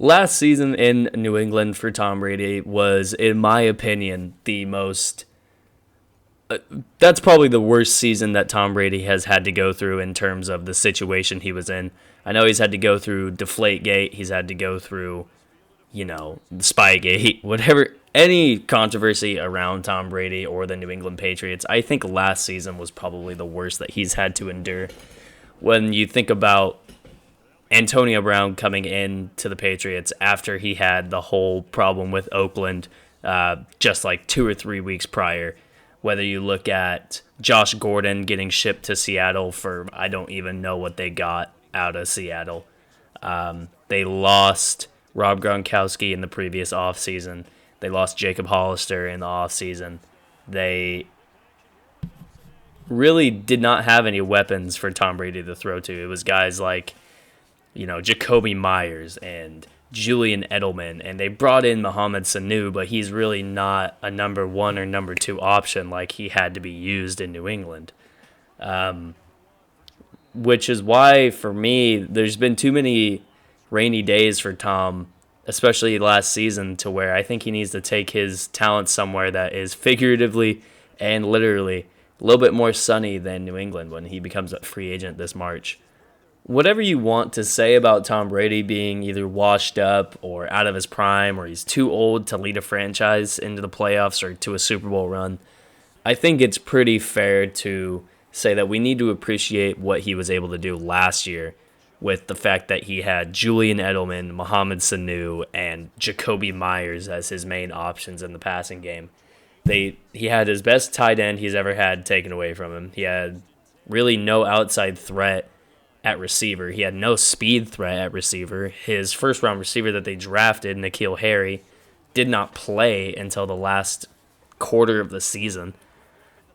Last season in New England for Tom Brady was, in my opinion, the most. That's probably the worst season that Tom Brady has had to go through in terms of the situation he was in. I know he's had to go through Deflategate. He's had to go through, the Spygate, whatever, any controversy around Tom Brady or the New England Patriots. I think last season was probably the worst that he's had to endure. When you think about Antonio Brown coming in to the Patriots after he had the whole problem with Oakland just like 2 or 3 weeks prior. Whether you look at Josh Gordon getting shipped to Seattle for I don't even know what they got out of Seattle. They lost Rob Gronkowski in the previous offseason. They lost Jacob Hollister in the offseason. They really did not have any weapons for Tom Brady to throw to. It was guys like Jacoby Myers and Julian Edelman, and they brought in Mohamed Sanu, but he's really not a number one or number two option like he had to be used in New England. Which is why, for me, there's been too many rainy days for Tom, especially last season, to where I think he needs to take his talent somewhere that is figuratively and literally a little bit more sunny than New England when he becomes a free agent this March. Whatever you want to say about Tom Brady being either washed up or out of his prime or he's too old to lead a franchise into the playoffs or to a Super Bowl run, I think it's pretty fair to say that we need to appreciate what he was able to do last year with the fact that he had Julian Edelman, Mohamed Sanu, and Jacoby Myers as his main options in the passing game. He had his best tight end he's ever had taken away from him. He had really no outside threat at receiver. He had no speed threat at receiver. His first-round receiver that they drafted, N'Keal Harry, did not play until the last quarter of the season.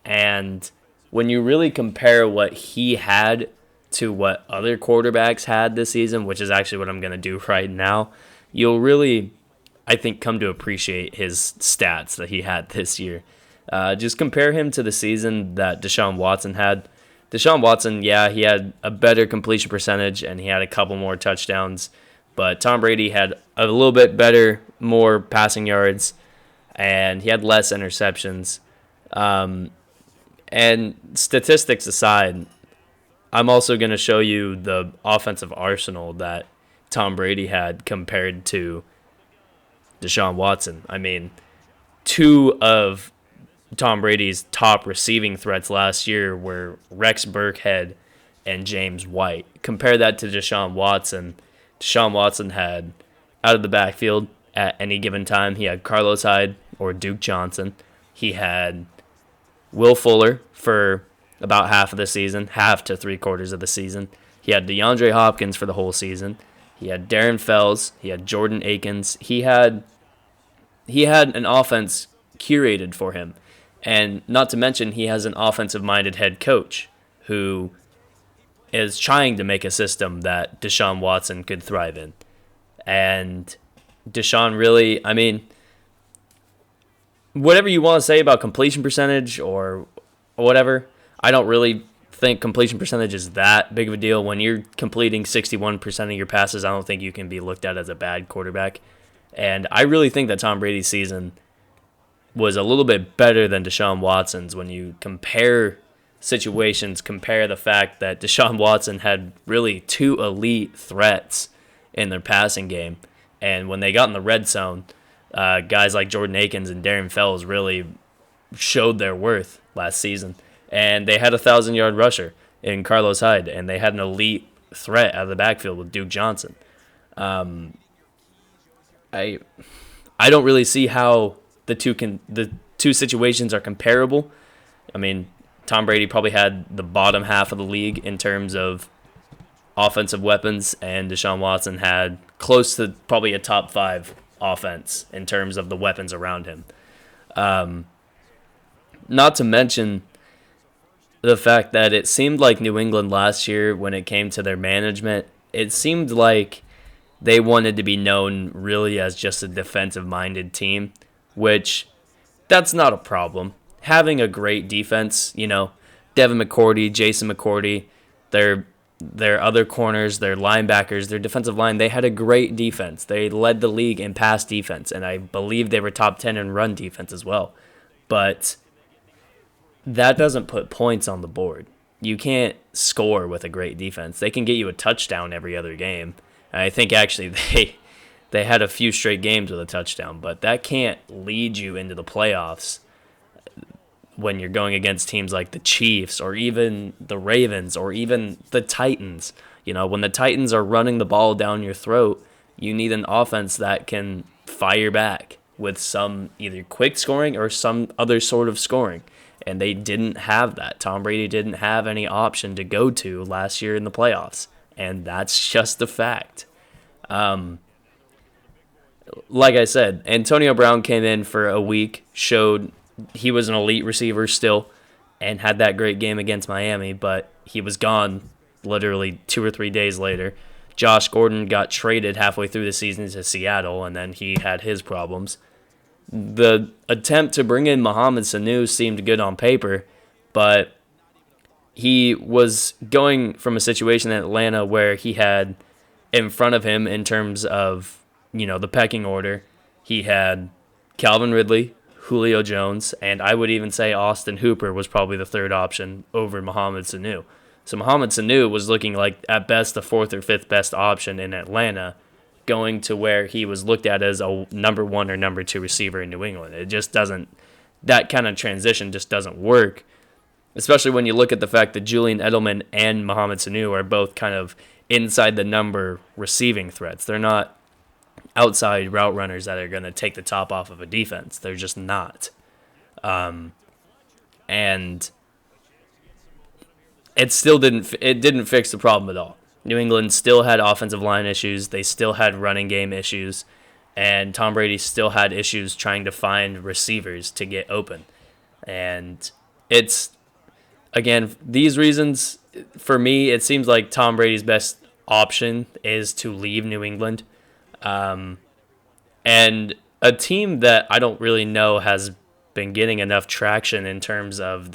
And when you really compare what he had to what other quarterbacks had this season, which is actually what I'm going to do right now, you'll really, I think, come to appreciate his stats that he had this year. Just compare him to the season that Deshaun Watson had. Deshaun Watson, yeah, he had a better completion percentage and he had a couple more touchdowns, but Tom Brady had a little bit better, more passing yards, and he had less interceptions. And statistics aside, I'm also going to show you the offensive arsenal that Tom Brady had compared to Deshaun Watson. I mean, two of Tom Brady's top receiving threats last year were Rex Burkhead and James White. Compare that to Deshaun Watson. Deshaun Watson had, out of the backfield at any given time, he had Carlos Hyde or Duke Johnson. He had Will Fuller for about half of the season, half to 3/4 of the season. He had DeAndre Hopkins for the whole season. He had Darren Fells. He had Jordan Akins. He had an offense curated for him. And not to mention, he has an offensive-minded head coach who is trying to make a system that Deshaun Watson could thrive in. And Deshaun really, I mean, whatever you want to say about completion percentage or whatever, I don't really think completion percentage is that big of a deal. When you're completing 61% of your passes, I don't think you can be looked at as a bad quarterback. And I really think that Tom Brady's season was a little bit better than Deshaun Watson's when you compare situations, compare the fact that Deshaun Watson had really two elite threats in their passing game. And when they got in the red zone, guys like Jordan Akins and Darren Fells really showed their worth last season. And they had a 1,000-yard rusher in Carlos Hyde, and they had an elite threat out of the backfield with Duke Johnson. I don't really see how the two situations are comparable. I mean, Tom Brady probably had the bottom half of the league in terms of offensive weapons, and Deshaun Watson had close to probably a top 5 offense in terms of the weapons around him. Not to mention the fact that it seemed like New England last year, when it came to their management, it seemed like they wanted to be known really as just a defensive-minded team, which that's not a problem. Having a great defense, Devin McCourty, Jason McCourty, they're their other corners, their linebackers, their defensive line, they had a great defense. They led the league in pass defense, and I believe they were top 10 in run defense as well. But that doesn't put points on the board. You can't score with a great defense. They can get you a touchdown every other game. And I think actually they had a few straight games with a touchdown, but that can't lead you into the playoffs when you're going against teams like the Chiefs or even the Ravens or even the Titans. You know, when the Titans are running the ball down your throat, you need an offense that can fire back with some either quick scoring or some other sort of scoring. And they didn't have that. Tom Brady didn't have any option to go to last year in the playoffs. And that's just a fact. Like I said, Antonio Brown came in for a week, showed he was an elite receiver still, and had that great game against Miami, but he was gone literally 2 or 3 days later. Josh Gordon got traded halfway through the season to Seattle, and then he had his problems. The attempt to bring in Mohamed Sanu seemed good on paper, but he was going from a situation in Atlanta where he had in front of him in terms of, you know, the pecking order, he had Calvin Ridley, Julio Jones, and I would even say Austin Hooper was probably the third option over Mohamed Sanu. So Mohamed Sanu was looking like, at best, the fourth or fifth best option in Atlanta, going to where he was looked at as a number 1 or number 2 receiver in New England. It just doesn't, that kind of transition just doesn't work, especially when you look at the fact that Julian Edelman and Mohamed Sanu are both kind of inside the number receiving threats. They're not outside route runners that are going to take the top off of a defense. They're just not. And it still didn't fix the problem at all. New England still had offensive line issues. They still had running game issues. And Tom Brady still had issues trying to find receivers to get open. And it's, again, these reasons, for me, it seems like Tom Brady's best option is to leave New England. And a team that I don't really know has been getting enough traction in terms of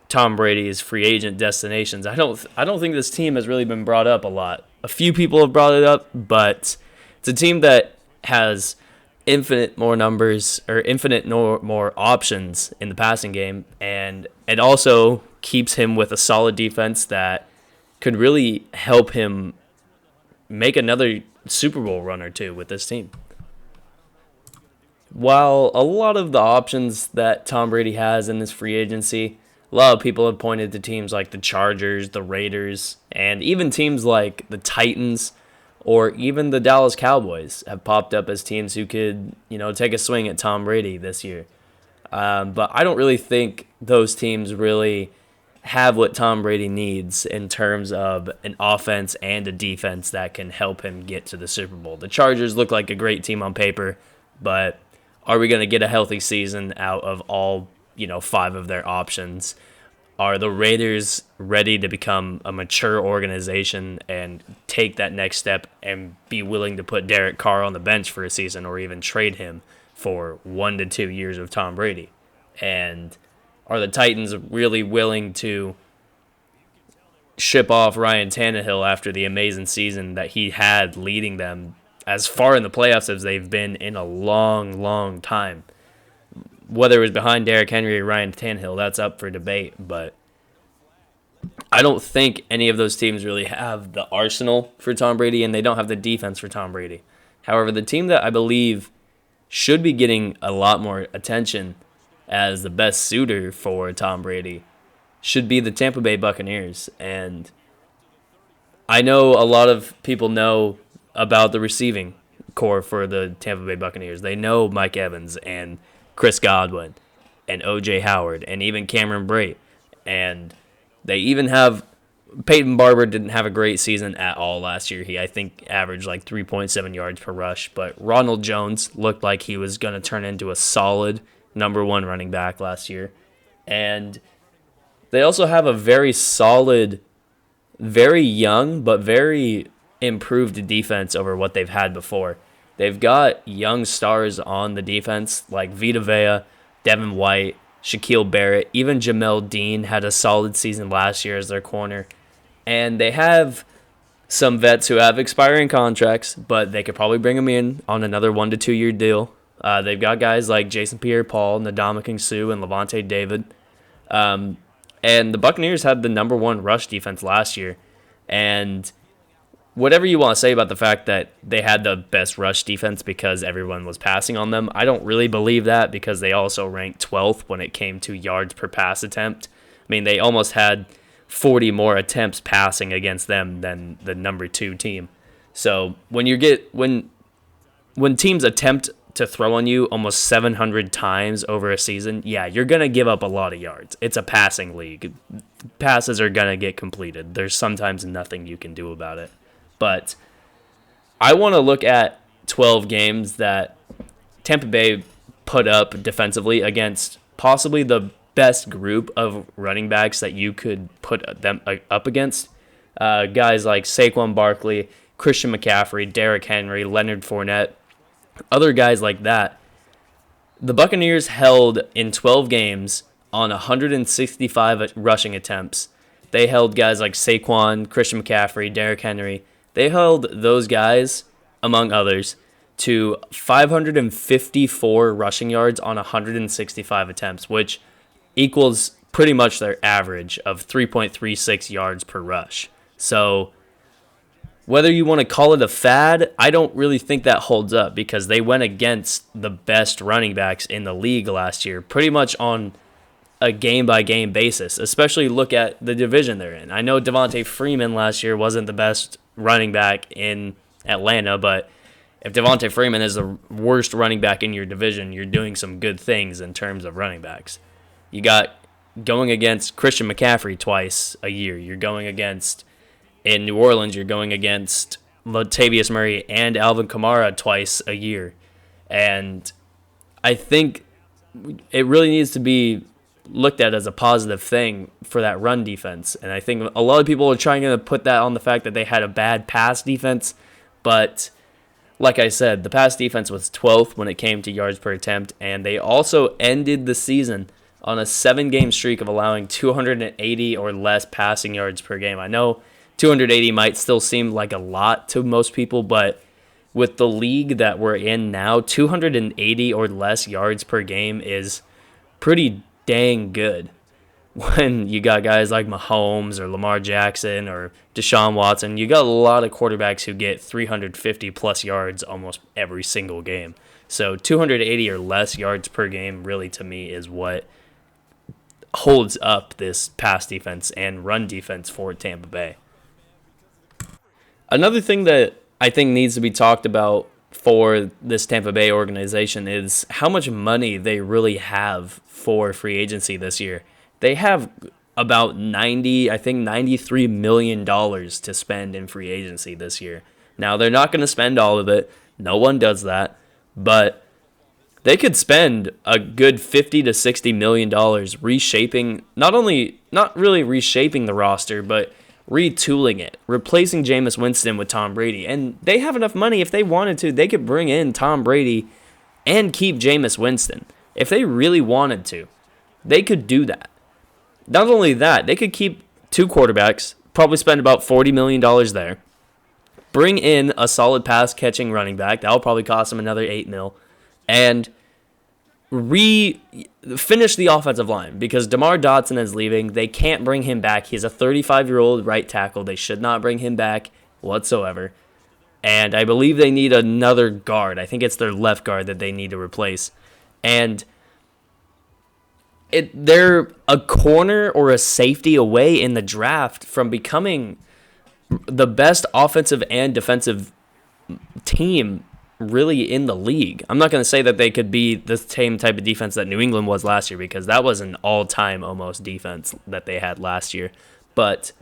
Tom Brady's free agent destinations. I don't think this team has really been brought up a lot. A few people have brought it up, but it's a team that has infinite more options in the passing game, and it also keeps him with a solid defense that could really help him make another Super Bowl run or two with this team. While a lot of the options that Tom Brady has in this free agency, a lot of people have pointed to teams like the Chargers, the Raiders, and even teams like the Titans or even the Dallas Cowboys have popped up as teams who could, take a swing at Tom Brady this year. But I don't really think those teams really have what Tom Brady needs in terms of an offense and a defense that can help him get to the Super Bowl. The Chargers look like a great team on paper, but are we going to get a healthy season out of all, 5 of their options? Are the Raiders ready to become a mature organization and take that next step and be willing to put Derek Carr on the bench for a season or even trade him for 1 to 2 years of Tom Brady? And are the Titans really willing to ship off Ryan Tannehill after the amazing season that he had, leading them as far in the playoffs as they've been in a long, long time? Whether it was behind Derrick Henry or Ryan Tannehill, that's up for debate, but I don't think any of those teams really have the arsenal for Tom Brady, and they don't have the defense for Tom Brady. However, the team that I believe should be getting a lot more attention as the best suitor for Tom Brady should be the Tampa Bay Buccaneers. And I know a lot of people know about the receiving core for the Tampa Bay Buccaneers. They know Mike Evans and Chris Godwin and O.J. Howard and even Cameron Brate. And they even have Peyton Barber didn't have a great season at all last year. He, I think, averaged like 3.7 yards per rush. But Ronald Jones looked like he was going to turn into a solid number 1 running back last year. And they also have a very solid, very young, but very improved defense over what they've had before. They've got young stars on the defense like Vita Vea, Devin White, Shaquille Barrett, even Jamel Dean had a solid season last year as their corner. And they have some vets who have expiring contracts, but they could probably bring them in on another 1 to 2 year deal. They've got guys like Jason Pierre-Paul, Ndamukong Suh, and Levante David. And the Buccaneers had the number one rush defense last year. And whatever you want to say about the fact that they had the best rush defense because everyone was passing on them, I don't really believe that because they also ranked 12th when it came to yards per pass attempt. I mean, they almost had 40 more attempts passing against them than the number 2 team. So when teams attempt to throw on you almost 700 times over a season, yeah, you're going to give up a lot of yards. It's a passing league. Passes are going to get completed. There's sometimes nothing you can do about it. But I want to look at 12 games that Tampa Bay put up defensively against possibly the best group of running backs that you could put them up against. Guys like Saquon Barkley, Christian McCaffrey, Derrick Henry, Leonard Fournette, other guys like that. The Buccaneers held in 12 games on 165 rushing attempts. They held guys like Saquon, Christian McCaffrey, Derrick Henry. They held those guys, among others, to 554 rushing yards on 165 attempts, which equals pretty much their average of 3.36 yards per rush. So whether you want to call it a fad, I don't really think that holds up because they went against the best running backs in the league last year pretty much on a game-by-game basis, especially look at the division they're in. I know Devontae Freeman last year wasn't the best running back in Atlanta, but if Devontae Freeman is the worst running back in your division, you're doing some good things in terms of running backs. You got going against Christian McCaffrey twice a year. You're going against, in New Orleans, you're going against Latavius Murray and Alvin Kamara twice a year. And I think it really needs to be looked at as a positive thing for that run defense. And I think a lot of people are trying to put that on the fact that they had a bad pass defense. But like I said, the pass defense was 12th when it came to yards per attempt. And they also ended the season on a 7-game streak of allowing 280 or less passing yards per game. I know 280 might still seem like a lot to most people, but with the league that we're in now, 280 or less yards per game is pretty dang good. When you got guys like Mahomes or Lamar Jackson or Deshaun Watson, you got a lot of quarterbacks who get 350 plus yards almost every single game. So 280 or less yards per game really to me is what holds up this pass defense and run defense for Tampa Bay. Another thing that I think needs to be talked about for this Tampa Bay organization is how much money they really have for free agency this year. They have about $93 million to spend in free agency this year. Not going to spend all of it. No one does that. But they could spend a good $50 to $60 million reshaping, not really reshaping the roster, but retooling it, replacing Jameis Winston with Tom Brady. And they have enough money. If they wanted to, they could bring in Tom Brady and keep Jameis Winston. If they really wanted to, they could do that. Not only that, they could keep 2 quarterbacks, probably spend about $40 million there, bring in a solid pass-catching running back. That'll probably cost them another $8 million. And finish the offensive line because DeMar Dotson is leaving. They can't bring him back. He's a 35-year-old right tackle. They should not bring him back whatsoever. And I believe they need another guard. I think it's their left guard that they need to replace. And they're a corner or a safety away in the draft from becoming the best offensive and defensive team really in the league. I'm not going to say that they could be the same type of defense that New England was last year because that was an all-time almost defense that they had last year. But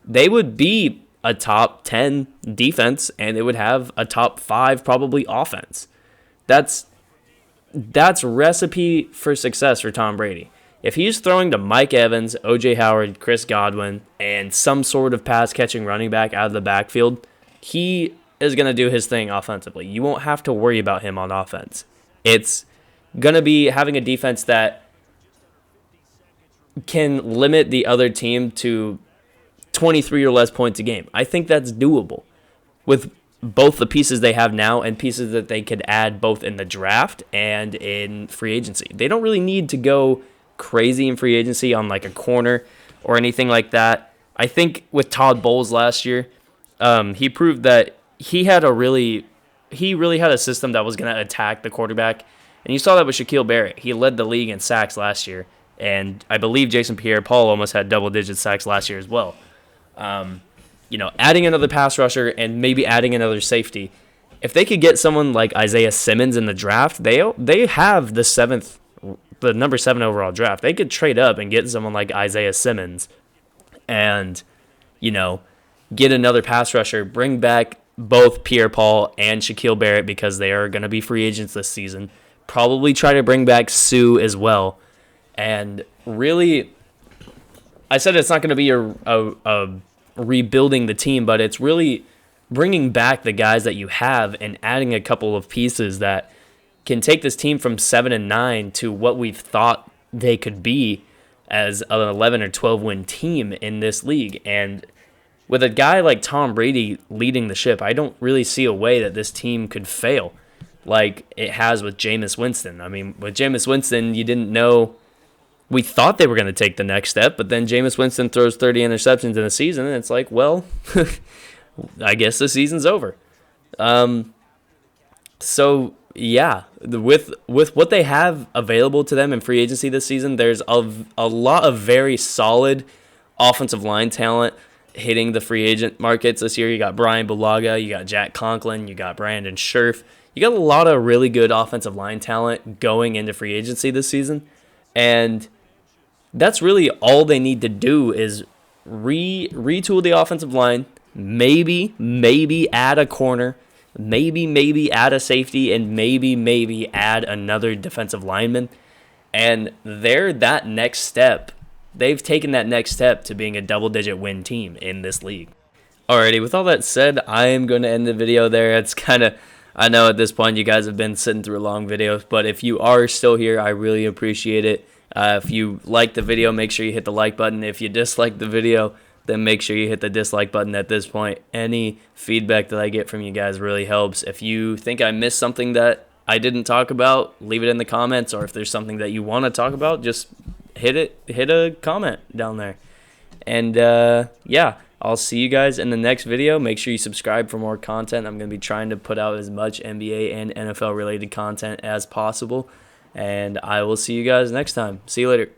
they would be a top 10 defense and they would have a top 5 probably offense. That's recipe for success for Tom Brady. If he's throwing to Mike Evans, O.J. Howard, Chris Godwin, and some sort of pass-catching running back out of the backfield, he is going to do his thing offensively. You won't have to worry about him on offense. It's going to be having a defense that can limit the other team to 23 or less points a game. I think that's doable with both the pieces they have now and pieces that they could add both in the draft and in free agency. They don't really need to go crazy in free agency on like a corner or anything like that. I think with Todd Bowles last year, he proved that he really had a system that was going to attack the quarterback. And you saw that with Shaquille Barrett. He led the league in sacks last year. And I believe Jason Pierre-Paul almost had double-digit sacks last year as well. Adding another pass rusher and maybe adding another safety. If they could get someone like Isaiah Simmons in the draft, they have the number 7 overall draft. They could trade up and get someone like Isaiah Simmons and, get another pass rusher, bring back both Pierre-Paul and Shaquille Barrett because they are going to be free agents this season. Probably try to bring back Sue as well. And really, I said it's not going to be a rebuilding the team, but it's really bringing back the guys that you have and adding a couple of pieces that can take this team from 7-9 to what we've thought they could be as an 11 or 12 win team in this league. And with a guy like Tom Brady leading the ship, I don't really see a way that this team could fail like it has with Jameis Winston. I mean, with Jameis Winston, you didn't know. We thought they were going to take the next step, but then Jameis Winston throws 30 interceptions in a season, and it's like, well, I guess the season's over. So, yeah, with what they have available to them in free agency this season, there's a lot of very solid offensive line talent hitting the free agent markets this year. You got Brian Bulaga, you got Jack Conklin, you got Brandon Scherf. You got a lot of really good offensive line talent going into free agency this season, and that's really all they need to do is retool the offensive line, maybe add a corner, maybe add a safety, and maybe add another defensive lineman. And they're that next step. They've taken that next step to being a double-digit win team in this league. Alrighty, with all that said, I am going to end the video there. It's kind of, I know at this point you guys have been sitting through a long video, but if you are still here, I really appreciate it. If you like the video, make sure you hit the like button. If you dislike the video, then make sure you hit the dislike button at this point. Any feedback that I get from you guys really helps. If you think I missed something that I didn't talk about, leave it in the comments, or if there's something that you want to talk about, just hit a comment down there. And yeah, I'll see you guys in the next video. Make sure you subscribe for more content. I'm going to be trying to put out as much NBA and NFL related content as possible. And I will see you guys next time. See you later.